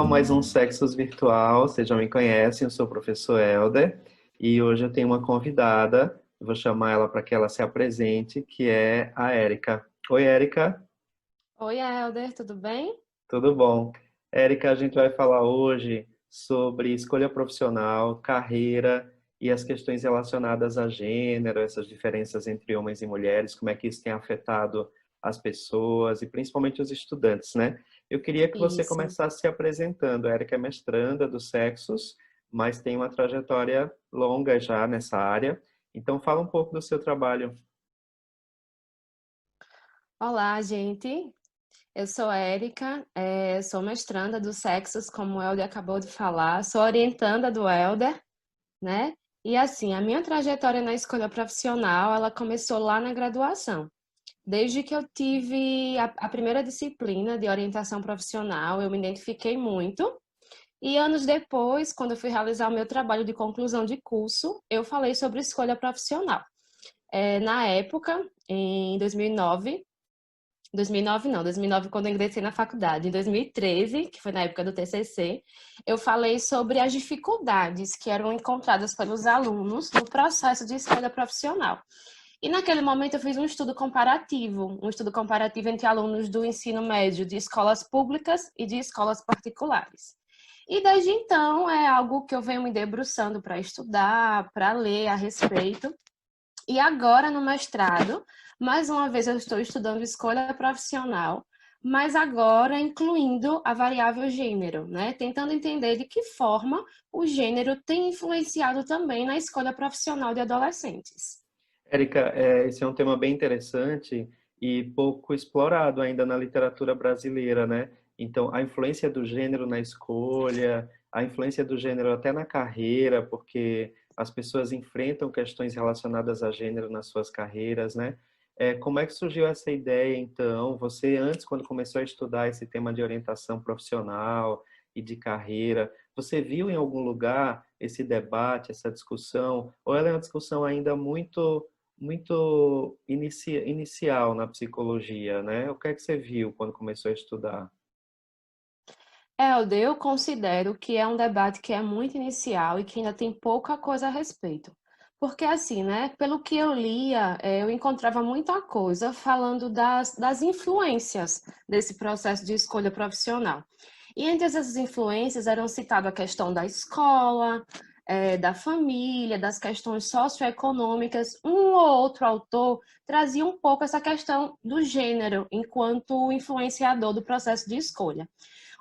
mais um Sexos Virtual. Vocês já me conhecem, eu sou o professor Helder e hoje eu tenho uma convidada. Eu vou chamar ela para que ela se apresente, que é a Érica. Oi, Érica, Oi, Helder, tudo bem? tudo bom? Érica, a gente vai falar hoje sobre escolha profissional, carreira e as questões relacionadas a gênero, essas diferenças entre homens e mulheres, como é que isso tem afetado as pessoas e principalmente os estudantes, né? Eu queria que você Isso. começasse se apresentando. A Érica é mestranda dos sexos, mas tem uma trajetória longa já nessa área. Então, fala um pouco do seu trabalho. Olá, gente. Eu sou Érica, sou mestranda do Sexos, como o Helder acabou de falar, sou orientanda do Helder, né? E assim, a minha trajetória na escolha profissional, ela começou lá na graduação. Desde que eu tive a primeira disciplina de orientação profissional, eu me identifiquei muito. E anos depois, quando eu fui realizar o meu trabalho de conclusão de curso, eu falei sobre escolha profissional. Na época, em 2009, 2009 não, 2009 quando eu ingressei na faculdade, em 2013, que foi na época do TCC, eu falei sobre as dificuldades que eram encontradas pelos alunos no processo de escolha profissional. E naquele momento eu fiz um estudo comparativo entre alunos do ensino médio de escolas públicas e de escolas particulares. E desde então é algo que eu venho me debruçando para estudar, para ler a respeito. E agora no mestrado, mais uma vez eu estou estudando escolha profissional, mas agora incluindo a variável gênero, né? Tentando entender de que forma o gênero tem influenciado também na escolha profissional de adolescentes. Érica, esse é um tema bem interessante e pouco explorado ainda na literatura brasileira, né? Então, a influência do gênero na escolha, a influência do gênero até na carreira, porque as pessoas enfrentam questões relacionadas a gênero nas suas carreiras, né? Como é que surgiu essa ideia, então? Você, antes, quando começou a estudar esse tema de orientação profissional e de carreira, você viu em algum lugar esse debate, essa discussão, ou ela é uma discussão ainda muito inicial na psicologia, né? O que é que você viu quando começou a estudar? Helder, eu considero que é um debate que é muito inicial e que ainda tem pouca coisa a respeito. Porque, assim, né, pelo que eu lia, eu encontrava muita coisa falando das influências desse processo de escolha profissional. E entre essas influências eram citadas a questão da escola, da família, das questões socioeconômicas. Um ou outro autor trazia um pouco essa questão do gênero enquanto influenciador do processo de escolha.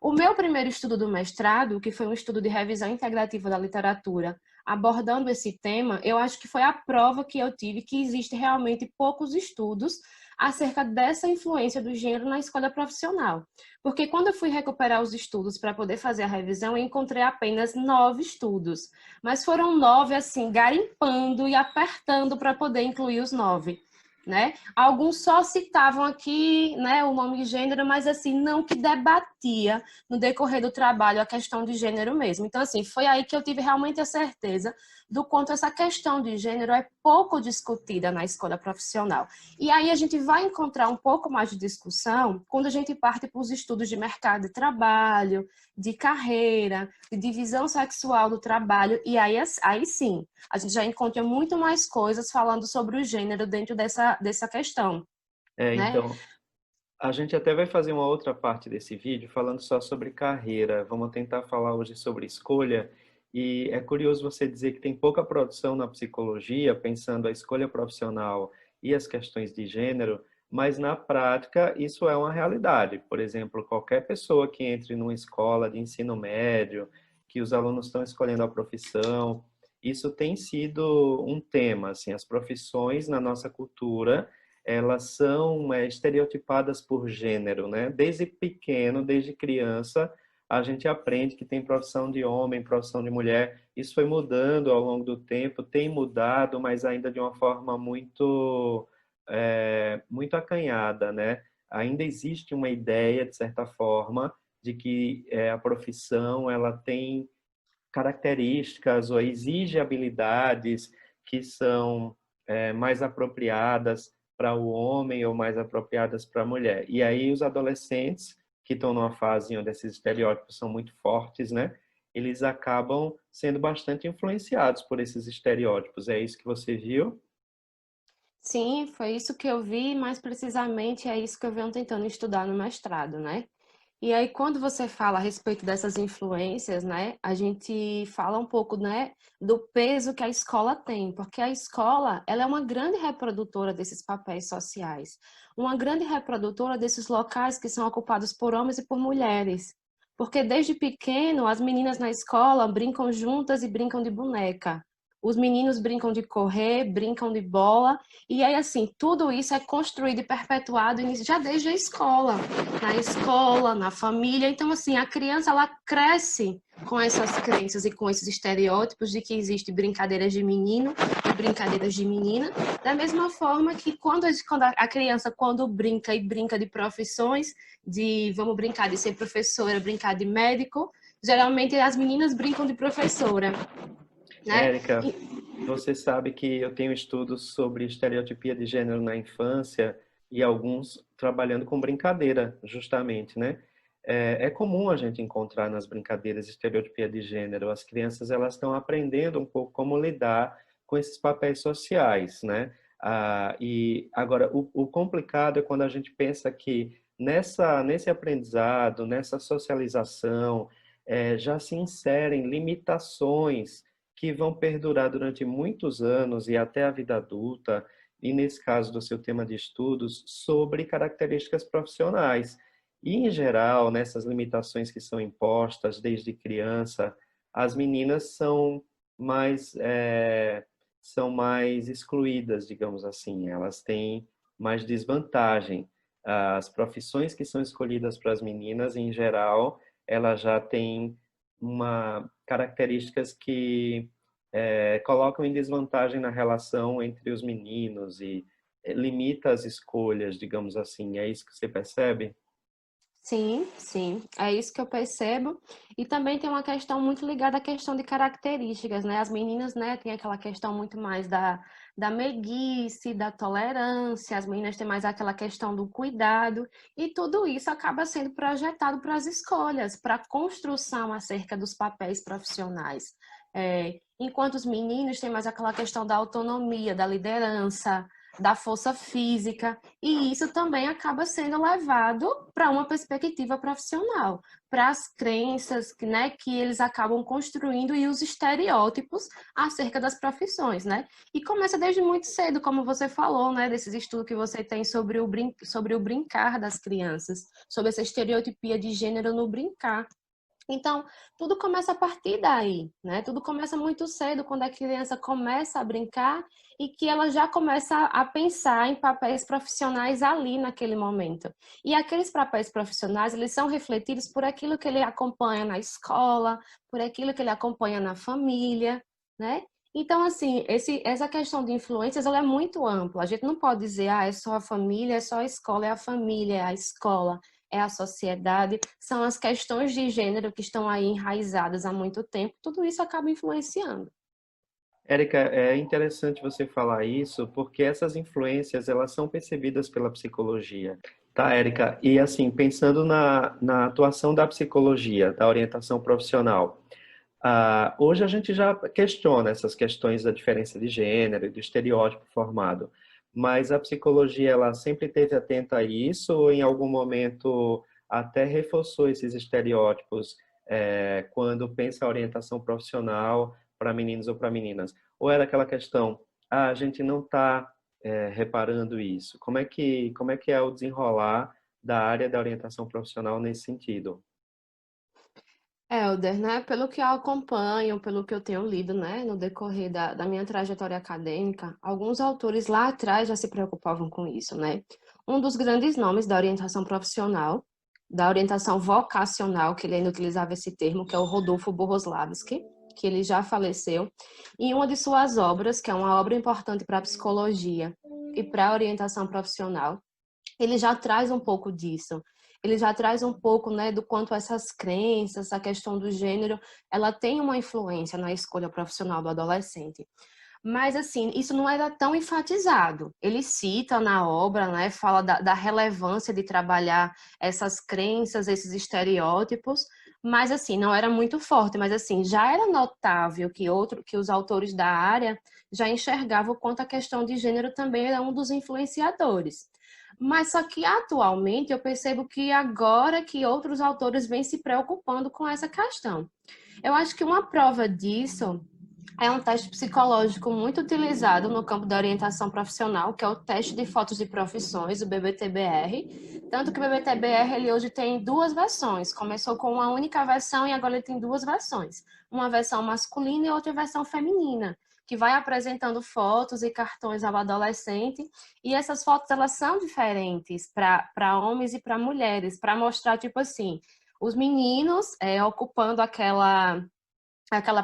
O meu primeiro estudo do mestrado, que foi um estudo de revisão integrativa da literatura, abordando esse tema, eu acho que foi a prova que eu tive que existe realmente poucos estudos acerca dessa influência do gênero na escolha profissional. Porque quando eu fui recuperar os estudos para poder fazer a revisão, eu encontrei apenas 9 estudos. Mas foram 9, assim, garimpando e apertando para poder incluir os 9. Né? Alguns só citavam aqui, né, o nome de gênero, mas assim, não que debatia no decorrer do trabalho a questão de gênero mesmo. Então, assim, foi aí que eu tive realmente a certeza do quanto essa questão de gênero é pouco discutida na escola profissional. E aí a gente vai encontrar um pouco mais de discussão quando a gente parte para os estudos de mercado de trabalho, de carreira, de divisão sexual do trabalho, e aí sim, a gente já encontra muito mais coisas falando sobre o gênero dentro dessa questão, né? Então, a gente até vai fazer uma outra parte desse vídeo falando só sobre carreira. Vamos tentar falar hoje sobre escolha. E é curioso você dizer que tem pouca produção na psicologia, pensando a escolha profissional e as questões de gênero, mas na prática isso é uma realidade. Por exemplo, qualquer pessoa que entre numa escola de ensino médio, que os alunos estão escolhendo a profissão, isso tem sido um tema, assim, as profissões na nossa cultura elas são estereotipadas por gênero, né? Desde pequeno, desde criança, a gente aprende que tem profissão de homem, profissão de mulher. Isso foi mudando ao longo do tempo, tem mudado, mas ainda de uma forma muito acanhada, né? Ainda existe uma ideia, de certa forma, de que a profissão ela tem características ou exige habilidades que são mais apropriadas para o homem ou mais apropriadas para a mulher. E aí os adolescentes que estão numa fase onde esses estereótipos são muito fortes, né? Eles acabam sendo bastante influenciados por esses estereótipos. É isso que você viu? Sim, foi isso que eu vi, mais precisamente é isso que eu venho tentando estudar no mestrado, né? E aí, quando você fala a respeito dessas influências, né, a gente fala um pouco, né, do peso que a escola tem, porque a escola, ela é uma grande reprodutora desses papéis sociais, uma grande reprodutora desses locais que são ocupados por homens e por mulheres. Porque desde pequeno, as meninas na escola brincam juntas e brincam de boneca. Os meninos brincam de correr, brincam de bola, e aí, assim, tudo isso é construído e perpetuado já desde a escola, na escola, na família. Então, assim, a criança, ela cresce com essas crenças e com esses estereótipos de que existe brincadeiras de menino e brincadeiras de menina, da mesma forma que quando a criança, quando brinca e brinca de profissões, de vamos brincar de ser professora, brincar de médico, geralmente as meninas brincam de professora, né? Érica, você sabe que eu tenho estudos sobre estereotipia de gênero na infância e alguns trabalhando com brincadeira, justamente, né? É comum a gente encontrar nas brincadeiras estereotipia de gênero. As crianças elas estão aprendendo um pouco como lidar com esses papéis sociais, né? E agora o complicado é quando a gente pensa que nesse aprendizado, nessa socialização, já se inserem limitações que vão perdurar durante muitos anos e até a vida adulta, e nesse caso do seu tema de estudos, sobre características profissionais. E, em geral, nessas limitações que são impostas desde criança, as meninas são mais excluídas, digamos assim, elas têm mais desvantagem. As profissões que são escolhidas para as meninas, em geral, elas já têm características que colocam em desvantagem na relação entre os meninos e limita as escolhas, digamos assim. É isso que você percebe? Sim, sim, é isso que eu percebo. E também tem uma questão muito ligada à questão de características, né? As meninas, né, têm aquela questão muito mais da meiguice, da tolerância, as meninas têm mais aquela questão do cuidado, e tudo isso acaba sendo projetado para as escolhas, para a construção acerca dos papéis profissionais. Enquanto os meninos têm mais aquela questão da autonomia, da liderança, da força física, e isso também acaba sendo levado para uma perspectiva profissional, para as crenças, né, que eles acabam construindo e os estereótipos acerca das profissões, né? E começa desde muito cedo, como você falou, né, desses estudos que você tem sobre sobre o brincar das crianças, sobre essa estereotipia de gênero no brincar. Então, tudo começa a partir daí, né? Tudo começa muito cedo, quando a criança começa a brincar e que ela já começa a pensar em papéis profissionais ali naquele momento. E aqueles papéis profissionais, eles são refletidos por aquilo que ele acompanha na escola, por aquilo que ele acompanha na família, né? Então, assim, essa questão de influências, ela é muito ampla. A gente não pode dizer, é só a família, é só a escola, é a família, é a escola, é a sociedade, são as questões de gênero que estão aí enraizadas há muito tempo, tudo isso acaba influenciando. Érica, é interessante você falar isso, porque essas influências, elas são percebidas pela psicologia, tá, Érica? E assim, pensando na atuação da psicologia, da orientação profissional, hoje a gente já questiona essas questões da diferença de gênero e do estereótipo formado, mas a psicologia, ela sempre esteve atenta a isso ou em algum momento até reforçou esses estereótipos, quando pensa a orientação profissional para meninos ou para meninas? Ou era aquela questão, a gente não está reparando isso? Como é que é o desenrolar da área da orientação profissional nesse sentido? Helder, né, pelo que eu acompanho, pelo que eu tenho lido, né, no decorrer da minha trajetória acadêmica, alguns autores lá atrás já se preocupavam com isso, né? Um dos grandes nomes da orientação profissional, da orientação vocacional, que ele ainda utilizava esse termo, que é o Rodolfo Boroslavski, que ele já faleceu, em uma de suas obras, que é uma obra importante para a psicologia e para a orientação profissional, ele já traz um pouco disso. Ele já traz um pouco, né, do quanto essas crenças, essa questão do gênero, ela tem uma influência na escolha profissional do adolescente. Mas, assim, isso não era tão enfatizado. Ele cita na obra, né, fala da relevância de trabalhar essas crenças, esses estereótipos, mas, assim, não era muito forte. Mas, assim, já era notável que os autores da área já enxergavam o quanto a questão de gênero também era um dos influenciadores. Mas só que atualmente eu percebo que agora que outros autores vêm se preocupando com essa questão. Eu acho que uma prova disso é um teste psicológico muito utilizado no campo da orientação profissional, que é o teste de fotos de profissões, o BBTBR. Tanto que o BBTBR ele hoje tem duas versões. Começou com uma única versão e agora ele tem duas versões. Uma versão masculina e outra versão feminina, que vai apresentando fotos e cartões ao adolescente. E essas fotos elas são diferentes para homens e para mulheres, para mostrar, tipo assim, os meninos ocupando aquela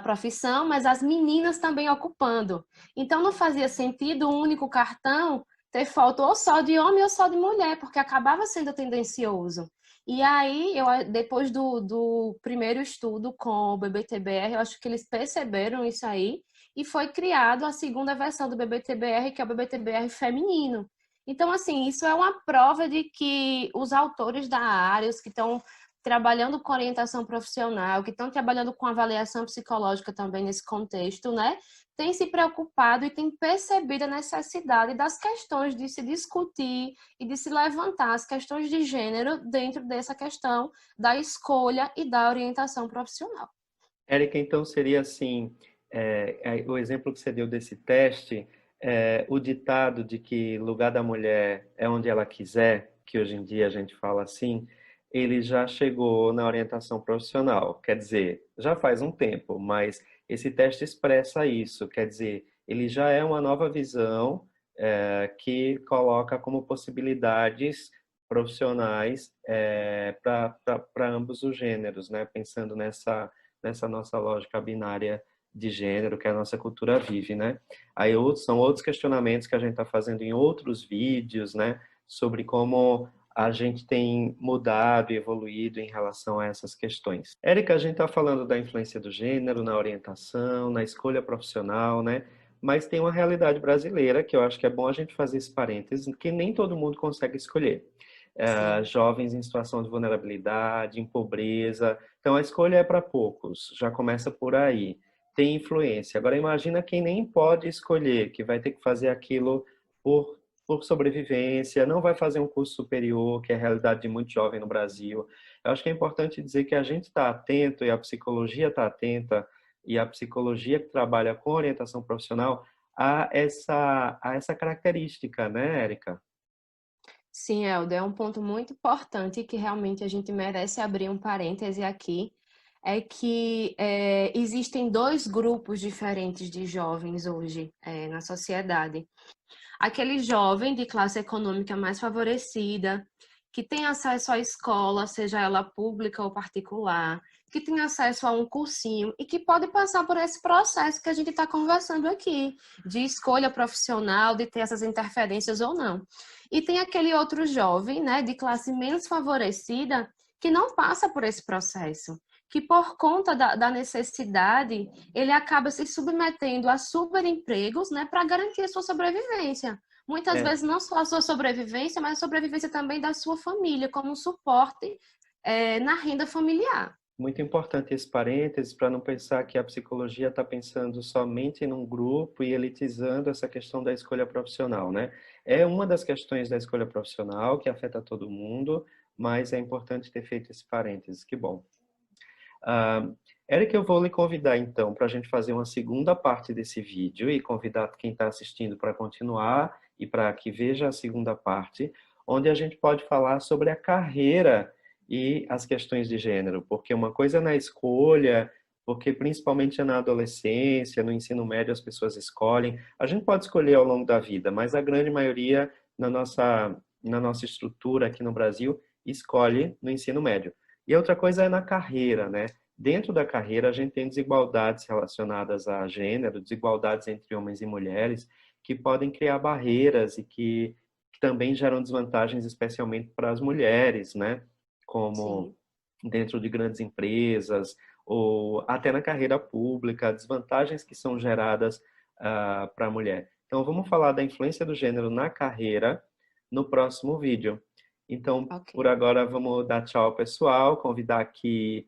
profissão, mas as meninas também ocupando. Então não fazia sentido um único cartão ter foto ou só de homem ou só de mulher, porque acabava sendo tendencioso. E aí, depois do primeiro estudo com o BBTBR, eu acho que eles perceberam isso aí e foi criado a segunda versão do BBTBR, que é o BBTBR feminino. Então, assim, isso é uma prova de que os autores da área, os que estão trabalhando com orientação profissional, que estão trabalhando com avaliação psicológica também nesse contexto, né? Tem se preocupado e tem percebido a necessidade das questões de se discutir e de se levantar as questões de gênero dentro dessa questão da escolha e da orientação profissional. Érica, então seria assim, o exemplo que você deu desse teste, o ditado de que lugar da mulher é onde ela quiser, que hoje em dia a gente fala assim, ele já chegou na orientação profissional. Quer dizer, já faz um tempo, mas esse teste expressa isso. Quer dizer, ele já é uma nova visão, que coloca como possibilidades profissionais para ambos os gêneros, né? Pensando nessa nossa lógica binária de gênero que a nossa cultura vive, né? Aí são outros questionamentos que a gente está fazendo em outros vídeos, né? Sobre como a gente tem mudado e evoluído em relação a essas questões. Érica, a gente está falando da influência do gênero na orientação, na escolha profissional, né? Mas tem uma realidade brasileira que eu acho que é bom a gente fazer esse parênteses, que nem todo mundo consegue escolher. Sim. Jovens em situação de vulnerabilidade, em pobreza. Então, a escolha é para poucos, já começa por aí. Tem influência. Agora, imagina quem nem pode escolher, que vai ter que fazer aquilo por, por sobrevivência, não vai fazer um curso superior, que é a realidade de muito jovem no Brasil. Eu acho que é importante dizer que a gente está atento e a psicologia está atenta, e a psicologia que trabalha com orientação profissional a essa característica, né, Érica? Sim, Helder, é um ponto muito importante que realmente a gente merece abrir um parêntese aqui, é que existem dois grupos diferentes de jovens hoje na sociedade. Aquele jovem de classe econômica mais favorecida, que tem acesso à escola, seja ela pública ou particular, que tem acesso a um cursinho e que pode passar por esse processo que a gente está conversando aqui, de escolha profissional, de ter essas interferências ou não. E tem aquele outro jovem, né, de classe menos favorecida, que não passa por esse processo, que por conta da necessidade, ele acaba se submetendo a superempregos, né, para garantir a sua sobrevivência. Muitas É, vezes não só a sua sobrevivência, mas a sobrevivência também da sua família, como um suporte na renda familiar. muito importante esse parênteses para não pensar que a psicologia está pensando somente num grupo e elitizando essa questão da escolha profissional, né? É uma das questões da escolha profissional que afeta todo mundo, mas é importante ter feito esse parênteses. Que bom. Ah, Eric, eu vou lhe convidar então para a gente fazer uma segunda parte desse vídeo e convidar quem está assistindo para continuar e para que veja a segunda parte, onde a gente pode falar sobre a carreira e as questões de gênero, porque uma coisa é na escolha, porque principalmente na adolescência, no ensino médio as pessoas escolhem. A gente pode escolher ao longo da vida, mas a grande maioria na nossa estrutura aqui no Brasil escolhe no ensino médio. E outra coisa é na carreira, né? Dentro da carreira, a gente tem desigualdades relacionadas a gênero, desigualdades entre homens e mulheres, que podem criar barreiras e que também geram desvantagens, especialmente para as mulheres, né? Como Sim. dentro de grandes empresas ou até na carreira pública, desvantagens que são geradas para a mulher. Então, vamos falar da influência do gênero na carreira no próximo vídeo. Então, Ok. por agora, vamos dar tchau, pessoal. Convidar que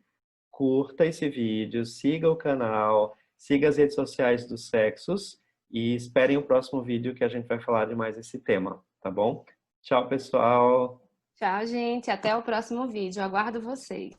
curta esse vídeo, siga o canal, siga as redes sociais dos sexos e esperem o próximo vídeo que a gente vai falar de mais esse tema, tá bom? Tchau, pessoal! Tchau, gente. Até o próximo vídeo. Aguardo vocês.